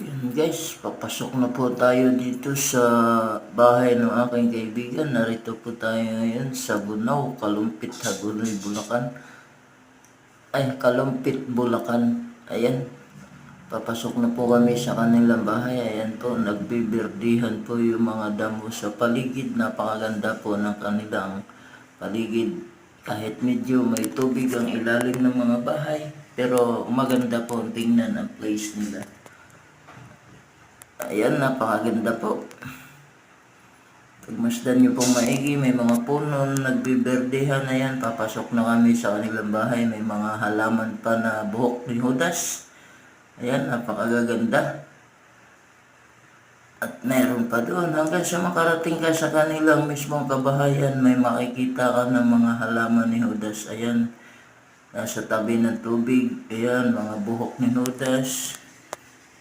Yun guys, papasok na po tayo dito sa bahay ng aking kaibigan. Narito po tayo ngayon sa Bunao, Kalumpit, Hagonoy, Bulacan. Ay, Kalumpit, Bulacan. Ayan, papasok na po kami sa kanilang bahay. Ayan po, nagbibirdihan po yung mga damo sa paligid. Napakaganda po ng kanilang paligid. Kahit medyo may tubig ang ilalim ng mga bahay, pero maganda po tingnan ang place nila. Ayan, napakaganda po. Pagmasdan nyo pong maigi, may mga puno nagbiberdehan. Ayan, papasok na kami sa kanilang bahay. May mga halaman pa na buhok ni Judas. Ayan, napakaganda. At meron pa doon. Hanggang sa makarating ka sa kanilang mismong kabahayan, may makikita ka ng mga halaman ni Judas. Ayan, nasa tabi ng tubig. Ayan, mga buhok ni Judas.